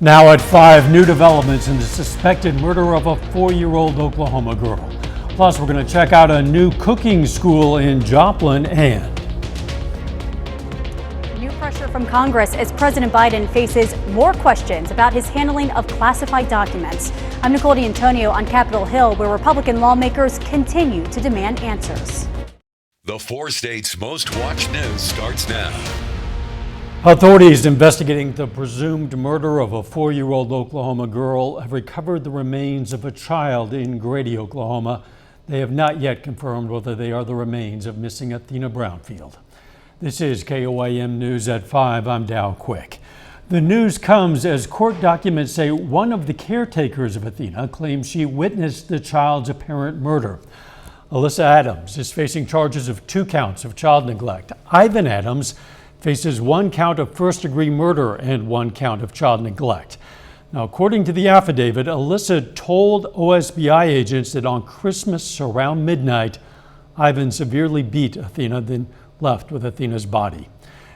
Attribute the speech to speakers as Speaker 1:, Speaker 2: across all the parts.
Speaker 1: Now at 5, new developments in the suspected murder of a 4-year-old Oklahoma girl. Plus, we're going to check out a new cooking school in Joplin and
Speaker 2: new pressure from Congress as President Biden faces more questions about his handling of classified documents. I'm Nicole D'Antonio on Capitol Hill, where Republican lawmakers continue to demand answers.
Speaker 3: The 4 states' most watched news starts now.
Speaker 1: Authorities investigating the presumed murder of a 4-year-old Oklahoma girl have recovered the remains of a child in Grady, Oklahoma. They have not yet confirmed whether they are the remains of missing Athena Brownfield. This is KOAM News at 5. I'm Dow Quick. The news comes as court documents say one of the caretakers of Athena claims she witnessed the child's apparent murder. Alyssa Adams is facing charges of 2 counts of child neglect. Ivan Adams faces 1 count of first-degree murder and 1 count of child neglect. Now, according to the affidavit, Alyssa told OSBI agents that on Christmas around midnight, Ivan severely beat Athena, then left with Athena's body.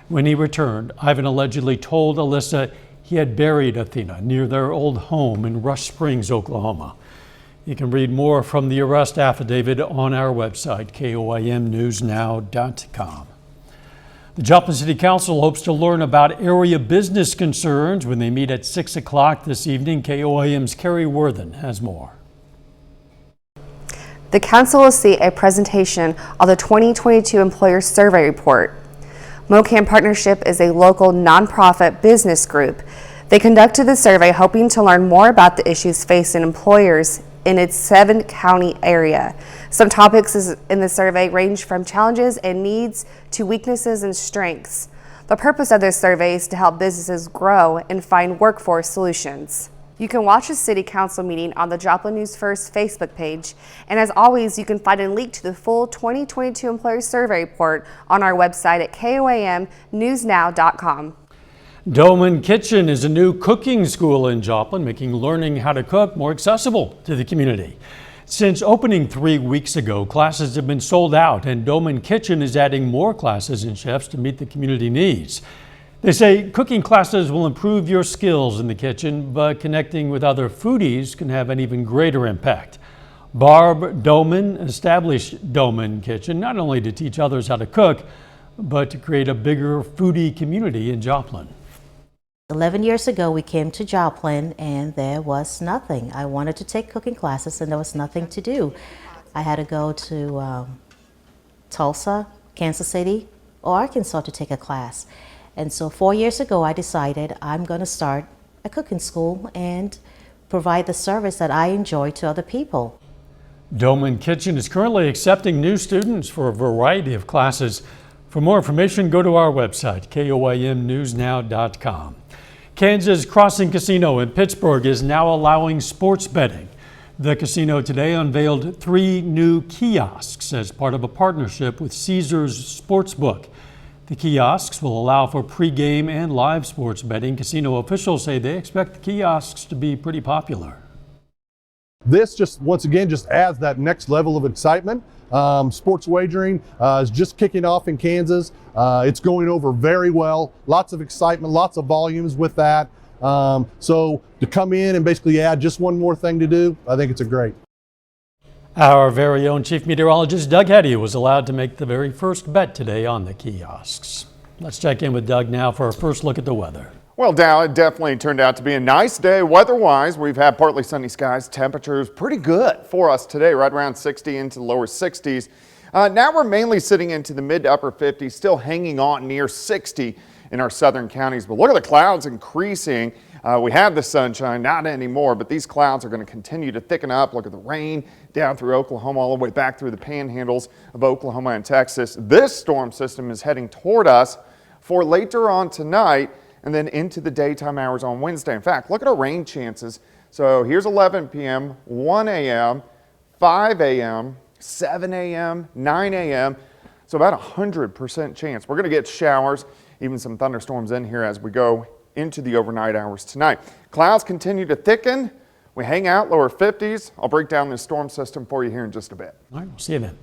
Speaker 1: When he returned, Ivan allegedly told Alyssa he had buried Athena near their old home in Rush Springs, Oklahoma. You can read more from the arrest affidavit on our website, KOAMnewsnow.com. The Joplin City Council hopes to learn about area business concerns when they meet at 6 o'clock this evening. KOAM's Carrie Worthen has more.
Speaker 4: The council will see a presentation on the 2022 Employer Survey Report. KOAM Partnership is a local nonprofit business group. They conducted the survey hoping to learn more about the issues facing employers in its 7-county area. Some topics in the survey range from challenges and needs to weaknesses and strengths. The purpose of this survey is to help businesses grow and find workforce solutions. You can watch the City Council meeting on the Joplin News First Facebook page, and as always, you can find a link to the full 2022 Employer Survey Report on our website at KOAMnewsnow.com.
Speaker 1: Doman Kitchen is a new cooking school in Joplin, making learning how to cook more accessible to the community. Since opening 3 weeks ago, classes have been sold out, and Doman Kitchen is adding more classes and chefs to meet the community needs. They say cooking classes will improve your skills in the kitchen, but connecting with other foodies can have an even greater impact. Barb Doman established Doman Kitchen not only to teach others how to cook, but to create a bigger foodie community in Joplin.
Speaker 5: 11 years ago, we came to Joplin and there was nothing. I wanted to take cooking classes and there was nothing to do. I had to go to Tulsa, Kansas City, or Arkansas to take a class. And so 4 years ago, I decided I'm going to start a cooking school and provide the service that I enjoy to other people.
Speaker 1: Doman Kitchen is currently accepting new students for a variety of classes. For more information, go to our website, KOAMnewsnow.com. Kansas Crossing Casino in Pittsburgh is now allowing sports betting. The casino today unveiled 3 new kiosks as part of a partnership with Caesars Sportsbook. The kiosks will allow for pregame and live sports betting. Casino officials say they expect the kiosks to be pretty popular.
Speaker 6: This just, once again, just adds that next level of excitement. Sports wagering is just kicking off in Kansas. It's going over very well. Lots of excitement, lots of volumes with that. So to come in and basically add just one more thing to do, I think it's a great.
Speaker 1: Our very own chief meteorologist Doug Heddy was allowed to make the very first bet today on the kiosks. Let's check in with Doug now for our first look at the weather.
Speaker 7: Well, Dow, it definitely turned out to be a nice day weather-wise. We've had partly sunny skies. Temperatures pretty good for us today, right around 60 into the lower 60s. Now we're mainly sitting into the mid to upper 50s, still hanging on near 60 in our southern counties. But look at the clouds increasing. We have the sunshine, not anymore, but these clouds are going to continue to thicken up. Look at the rain down through Oklahoma, all the way back through the panhandles of Oklahoma and Texas. This storm system is heading toward us for later on tonight and then into the daytime hours on Wednesday. In fact, look at our rain chances. So here's 11 p.m., 1 a.m., 5 a.m., 7 a.m., 9 a.m. So about 100% chance. We're going to get showers, even some thunderstorms in here as we go into the overnight hours tonight. Clouds continue to thicken. We hang out lower 50s. I'll break down this storm system for you here in just a bit.
Speaker 1: All right, we'll see you then.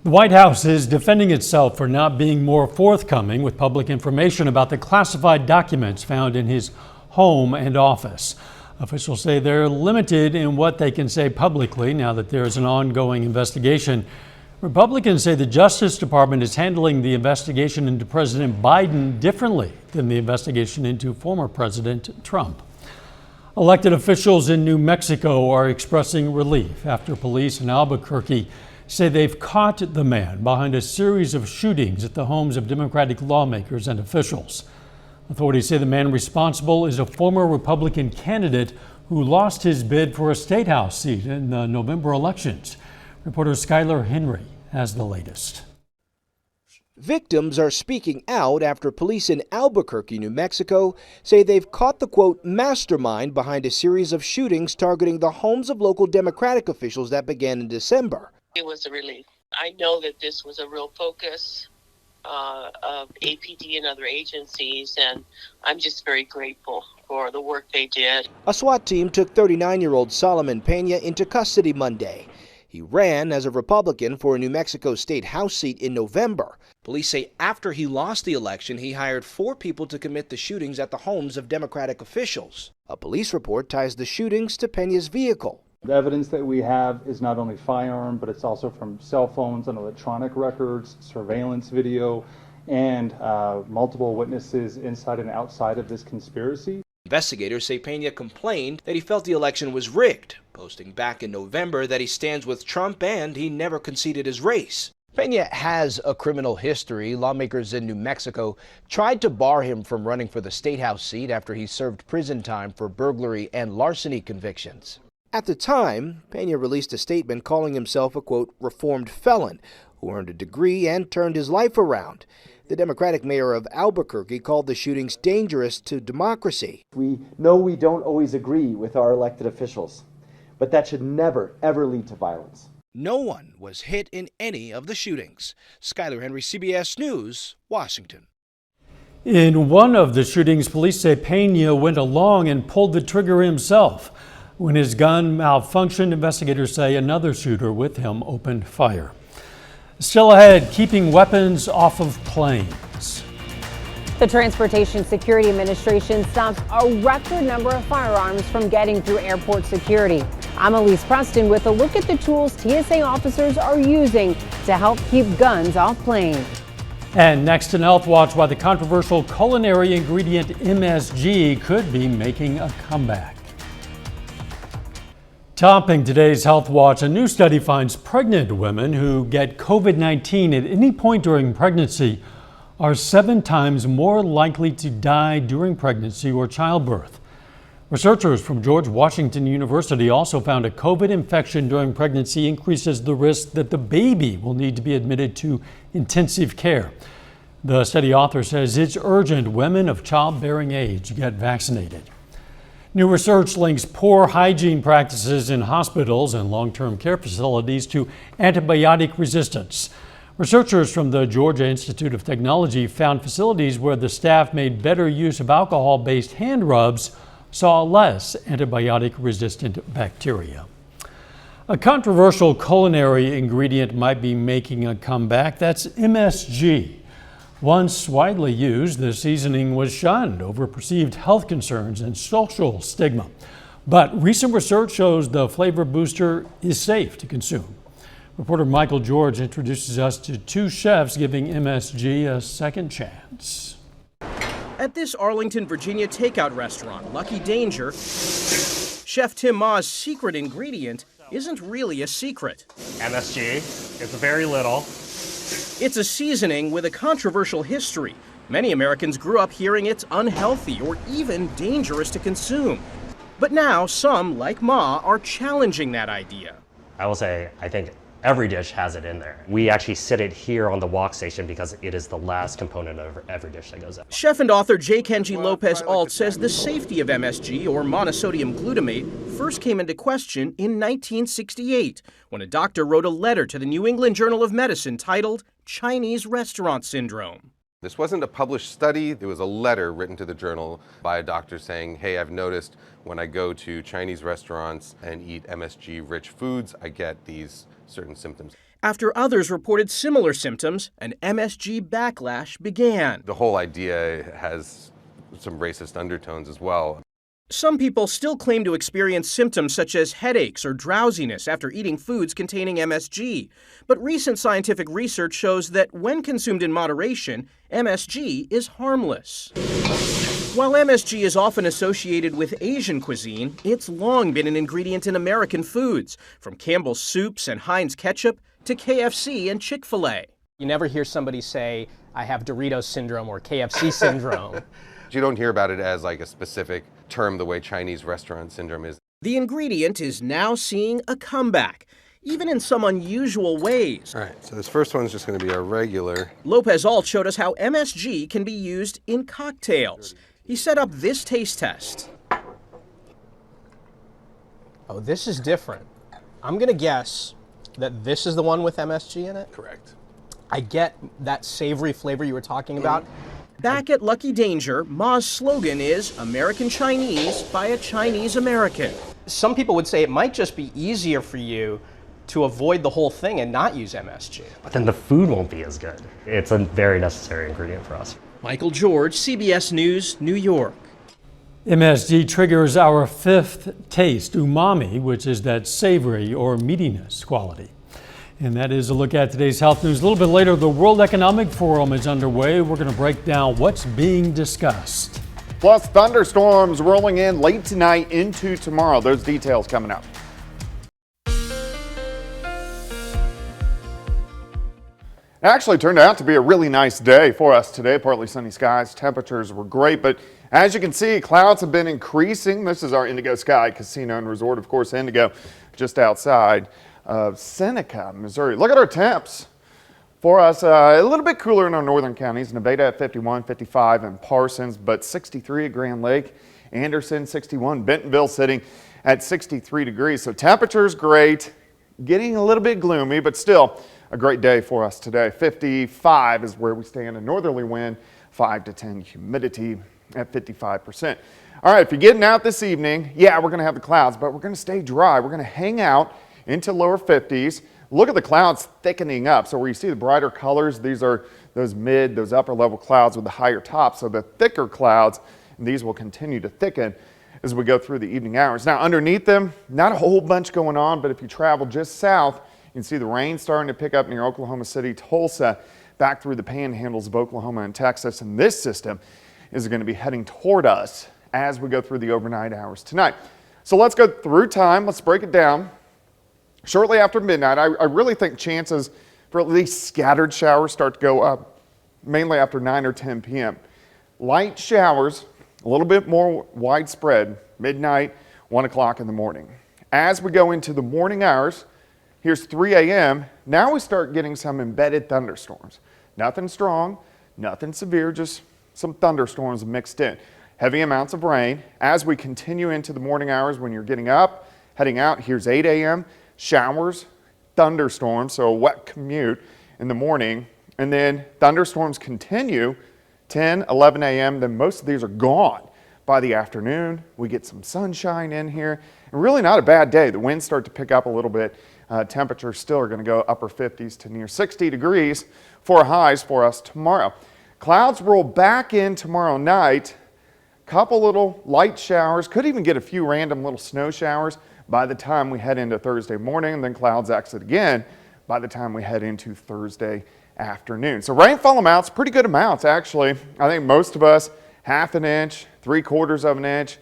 Speaker 1: The White House is defending itself for not being more forthcoming with public information about the classified documents found in his home and office. Officials say they're limited in what they can say publicly now that there's an ongoing investigation. Republicans say the Justice Department is handling the investigation into President Biden differently than the investigation into former President Trump. Elected officials in New Mexico are expressing relief after police in Albuquerque say they've caught the man behind a series of shootings at the homes of Democratic lawmakers and officials. Authorities say the man responsible is a former Republican candidate who lost his bid for a state house seat in the November elections. Reporter Skylar Henry has the latest.
Speaker 8: Victims are speaking out after police in Albuquerque, New Mexico, say they've caught the, quote, mastermind behind a series of shootings targeting the homes of local Democratic officials that began in December.
Speaker 9: It was a relief. I know that this was a real focus of APD and other agencies, and I'm just very grateful for the work they did.
Speaker 8: A SWAT team took 39-year-old Solomon Pena into custody Monday. He ran as a Republican for a New Mexico state house seat in November. Police say after he lost the election, he hired 4 people to commit the shootings at the homes of Democratic officials. A police report ties the shootings to Pena's vehicle.
Speaker 10: The evidence that we have is not only firearm, but it's also from cell phones and electronic records, surveillance video, and multiple witnesses inside and outside of this conspiracy.
Speaker 8: Investigators say Pena complained that he felt the election was rigged, posting back in November that he stands with Trump and he never conceded his race. Pena has a criminal history. Lawmakers in New Mexico tried to bar him from running for the state house seat after he served prison time for burglary and larceny convictions. At the time, Pena released a statement calling himself a, quote, reformed felon who earned a degree and turned his life around. The Democratic mayor of Albuquerque called the shootings dangerous to democracy.
Speaker 11: We know we don't always agree with our elected officials, but that should never, ever lead to violence.
Speaker 8: No one was hit in any of the shootings. Skylar Henry, CBS News, Washington.
Speaker 1: In one of the shootings, police say Pena went along and pulled the trigger himself. When his gun malfunctioned, investigators say another shooter with him opened fire. Still ahead, keeping weapons off of planes.
Speaker 12: The Transportation Security Administration stops a record number of firearms from getting through airport security. I'm Elise Preston with a look at the tools TSA officers are using to help keep guns off planes.
Speaker 1: And next in Health Watch, why the controversial culinary ingredient MSG could be making a comeback. Topping today's Health Watch, a new study finds pregnant women who get COVID-19 at any point during pregnancy are 7 times more likely to die during pregnancy or childbirth. Researchers from George Washington University also found a COVID infection during pregnancy increases the risk that the baby will need to be admitted to intensive care. The study author says it's urgent women of childbearing age get vaccinated. New research links poor hygiene practices in hospitals and long-term care facilities to antibiotic resistance. Researchers from the Georgia Institute of Technology found facilities where the staff made better use of alcohol-based hand rubs saw less antibiotic-resistant bacteria. A controversial culinary ingredient might be making a comeback. That's MSG. Once widely used, the seasoning was shunned over perceived health concerns and social stigma. But recent research shows the flavor booster is safe to consume. Reporter Michael George introduces us to 2 chefs giving MSG a second chance.
Speaker 13: At this Arlington, Virginia takeout restaurant, Lucky Danger, Chef Tim Ma's secret ingredient isn't really a secret.
Speaker 14: MSG is very little.
Speaker 13: It's a seasoning with a controversial history. Many Americans grew up hearing it's unhealthy or even dangerous to consume. But now some, like Ma, are challenging that idea.
Speaker 14: I will say, I think every dish has it in there. We actually sit it here on the wok station because it is the last component of every dish that goes out.
Speaker 13: Chef and author J. Kenji Lopez Alt says the safety of MSG, or monosodium glutamate, first came into question in 1968 when a doctor wrote a letter to the New England Journal of Medicine titled Chinese Restaurant Syndrome.
Speaker 15: This wasn't a published study. It was a letter written to the journal by a doctor saying, hey, I've noticed when I go to Chinese restaurants and eat MSG-rich foods, I get these certain symptoms.
Speaker 13: After others reported similar symptoms, an MSG backlash began.
Speaker 15: The whole idea has some racist undertones as well.
Speaker 13: Some people still claim to experience symptoms such as headaches or drowsiness after eating foods containing MSG. But recent scientific research shows that when consumed in moderation, MSG is harmless. While MSG is often associated with Asian cuisine, it's long been an ingredient in American foods, from Campbell's soups and Heinz ketchup to KFC and Chick-fil-A.
Speaker 16: You never hear somebody say, I have Doritos syndrome or KFC syndrome.
Speaker 15: You don't hear about it as like a specific term the way Chinese restaurant syndrome is.
Speaker 13: The ingredient is now seeing a comeback, even in some unusual ways.
Speaker 15: All right, so this first one's just going to be our regular.
Speaker 13: Lopez Alt showed us how MSG can be used in cocktails. He set up this taste test.
Speaker 16: Oh, this is different. I'm going to guess that this is the one with MSG in it?
Speaker 15: Correct.
Speaker 16: I get that savory flavor you were talking about.
Speaker 13: Back at Lucky Danger, Ma's slogan is American Chinese by a Chinese American.
Speaker 16: Some people would say it might just be easier for you to avoid the whole thing and not use MSG.
Speaker 14: But then the food won't be as good. It's a very necessary ingredient for us.
Speaker 13: Michael George, CBS News, New York.
Speaker 1: MSG triggers our fifth taste, umami, which is that savory or meatiness quality. And that is a look at today's health news. A little bit later, the World Economic Forum is underway. We're going to break down what's being discussed.
Speaker 7: Plus, thunderstorms rolling in late tonight into tomorrow. Those details coming up. It actually turned out to be a really nice day for us today. Partly sunny skies, temperatures were great, but as you can see, clouds have been increasing. This is our Indigo Sky Casino and Resort, of course, Indigo, just outside of Seneca, Missouri. Look at our temps for us. A little bit cooler in our northern counties. Nevada at 51, 55 in Parsons, but 63 at Grand Lake. Anderson 61, Bentonville sitting at 63 degrees. So temperature's great, getting a little bit gloomy, but still a great day for us today. 55 is where we stand. A northerly wind, 5 to 10 humidity at 55%. All right, if you're getting out this evening, yeah, we're going to have the clouds, but we're going to stay dry. We're going to hang out into lower 50s. Look at the clouds thickening up. So where you see the brighter colors, these are those upper level clouds with the higher tops. So the thicker clouds, and these will continue to thicken as we go through the evening hours. Now underneath them, not a whole bunch going on, but if you travel just south, you can see the rain starting to pick up near Oklahoma City, Tulsa, back through the panhandles of Oklahoma and Texas. And this system is going to be heading toward us as we go through the overnight hours tonight. So let's go through time. Let's break it down. Shortly after midnight, I really think chances for at least scattered showers start to go up, mainly after 9 or 10 p.m. Light showers, a little bit more widespread, midnight, 1 o'clock in the morning. As we go into the morning hours, here's 3 a.m., now we start getting some embedded thunderstorms. Nothing strong, nothing severe, just some thunderstorms mixed in. Heavy amounts of rain. As we continue into the morning hours, when you're getting up, heading out, here's 8 a.m., showers, thunderstorms, so a wet commute in the morning, and then thunderstorms continue 10, 11 a.m., then most of these are gone by the afternoon. We get some sunshine in here, and really not a bad day. The winds start to pick up a little bit. Temperatures still are going to go upper 50s to near 60 degrees for highs for us tomorrow. Clouds roll back in tomorrow night. Couple little light showers, could even get a few random little snow showers by the time we head into Thursday morning, and then clouds exit again by the time we head into Thursday afternoon. So rainfall amounts, pretty good amounts actually. I think most of us, 1/2 inch, 3/4 of an inch,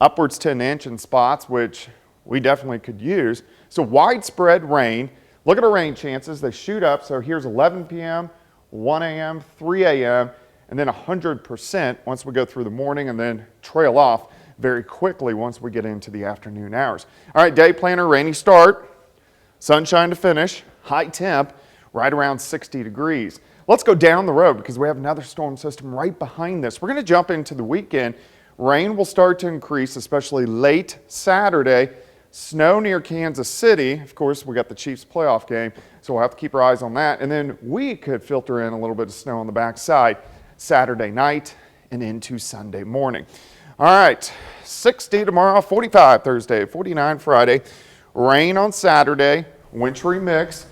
Speaker 7: upwards to an inch in spots, which we definitely could use. So widespread rain. Look at our rain chances, they shoot up. So here's 11 p.m., 1 a.m., 3 a.m., and then 100% once we go through the morning, and then trail off very quickly once we get into the afternoon hours. All right, day planner, rainy start, sunshine to finish, high temp, right around 60 degrees. Let's go down the road because we have another storm system right behind this. We're going to jump into the weekend. Rain will start to increase, especially late Saturday. Snow near Kansas City. Of course, we got the Chiefs playoff game, so we'll have to keep our eyes on that. And then we could filter in a little bit of snow on the backside Saturday night and into Sunday morning. All right, 60 tomorrow, 45 Thursday, 49 Friday. Rain on Saturday, wintry mix.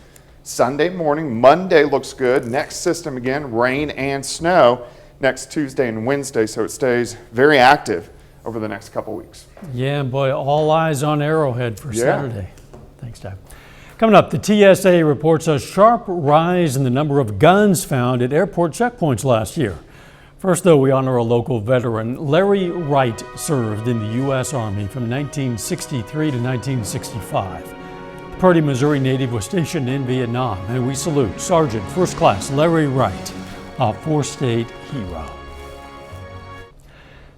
Speaker 7: Sunday morning, Monday looks good. Next system again, rain and snow. next Tuesday and Wednesday, so it stays very active over the next couple weeks.
Speaker 1: Yeah, and boy, all eyes on Arrowhead for Saturday. Thanks, Dad. Coming up, the TSA reports a sharp rise in the number of guns found at airport checkpoints last year. First, though, we honor a local veteran. Larry Wright served in the U.S. Army from 1963 to 1965. The Purdy, Missouri native was stationed in Vietnam, and we salute Sergeant First Class Larry Wright, a four-state hero.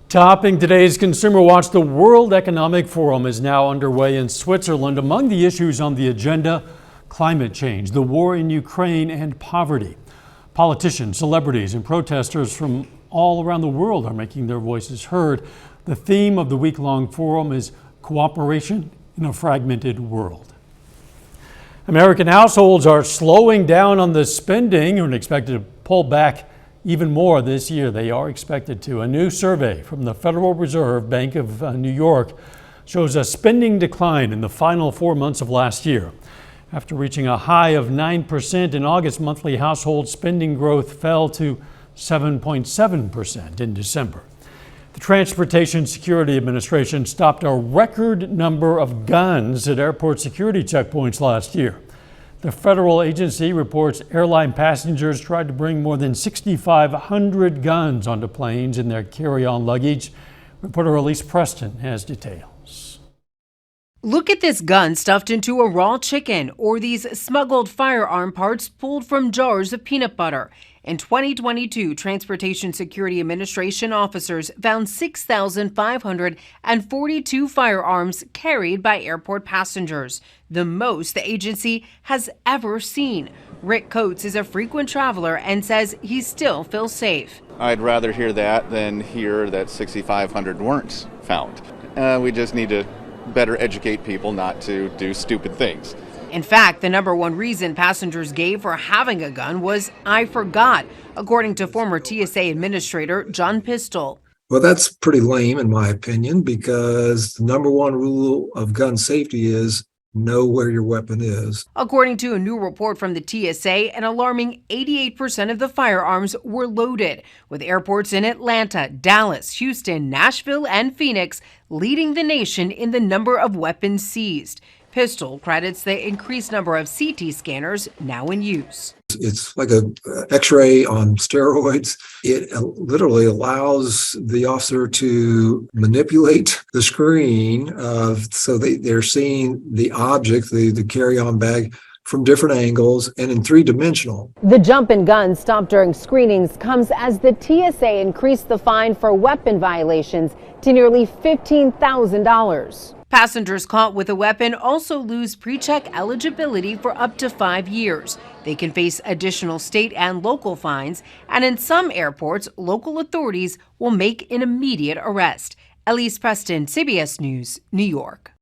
Speaker 1: Topping today's Consumer Watch, the World Economic Forum is now underway in Switzerland. Among the issues on the agenda, climate change, the war in Ukraine, and poverty. Politicians, celebrities, and protesters from all around the world are making their voices heard. The theme of the week-long forum is cooperation in a fragmented world. American households are slowing down on the spending and expected to pull back even more this year. They are expected to. A new survey from the Federal Reserve Bank of New York shows a spending decline in the final 4 months of last year. After reaching a high of 9% in August, monthly household spending growth fell to 7.7% in December. The Transportation Security Administration stopped a record number of guns at airport security checkpoints last year. The federal agency reports airline passengers tried to bring more than 6,500 guns onto planes in their carry-on luggage. Reporter Elise Preston has details.
Speaker 12: Look at this gun stuffed into a raw chicken, or these smuggled firearm parts pulled from jars of peanut butter. In 2022, Transportation Security Administration officers found 6,542 firearms carried by airport passengers, the most the agency has ever seen. Rick Coates is a frequent traveler and says he still feels safe.
Speaker 17: I'd rather hear that than hear that 6,500 weren't found. We just need to better educate people not to do stupid things.
Speaker 12: In fact, the number one reason passengers gave for having a gun was "I forgot," according to former TSA Administrator John Pistol.
Speaker 18: Well, that's pretty lame in my opinion, because the number one rule of gun safety is know where your weapon is.
Speaker 12: According to a new report from the TSA, an alarming 88% of the firearms were loaded, with airports in Atlanta, Dallas, Houston, Nashville, and Phoenix leading the nation in the number of weapons seized. Pistol credits the increased number of CT scanners now in use.
Speaker 18: It's like a X-ray on steroids. It literally allows the officer to manipulate the screen so they're seeing the object, the carry-on bag, from different angles and in three-dimensional.
Speaker 12: The jump in guns stopped during screenings comes as the TSA increased the fine for weapon violations to nearly $15,000. Passengers caught with a weapon also lose pre-check eligibility for up to 5 years. They can face additional state and local fines, and in some airports, local authorities will make an immediate arrest. Elise Preston, CBS News, New York.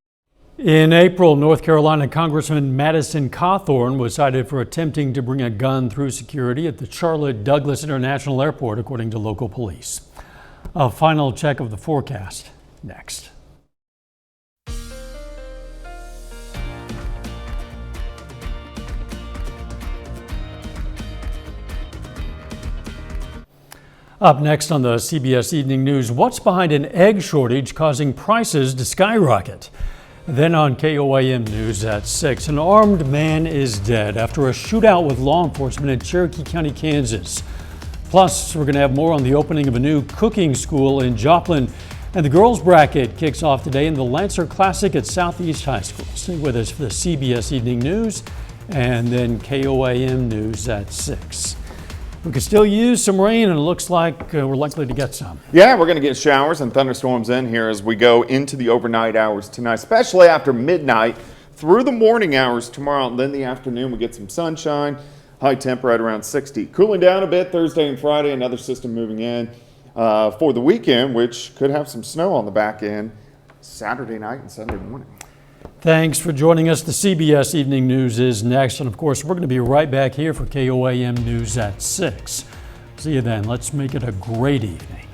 Speaker 1: In April, North Carolina Congressman Madison Cawthorn was cited for attempting to bring a gun through security at the Charlotte Douglas International Airport, according to local police. A final check of the forecast next. Up next on the CBS Evening News, what's behind an egg shortage causing prices to skyrocket? Then on KOAM News at 6, an armed man is dead after a shootout with law enforcement in Cherokee County, Kansas. Plus, we're going to have more on the opening of a new cooking school in Joplin. And the girls bracket kicks off today in the Lancer Classic at Southeast High School. Stay with us for the CBS Evening News and then KOAM News at 6. We could still use some rain, and it looks like we're likely to get some.
Speaker 7: Yeah, we're going to get showers and thunderstorms in here as we go into the overnight hours tonight, especially after midnight through the morning hours tomorrow. And then the afternoon, we get some sunshine, high temp right around 60. Cooling down a bit Thursday and Friday, another system moving in for the weekend, which could have some snow on the back end Saturday night and Sunday morning.
Speaker 1: Thanks for joining us. The CBS Evening News is next. And of course, we're going to be right back here for KOAM News at 6. See you then. Let's make it a great evening.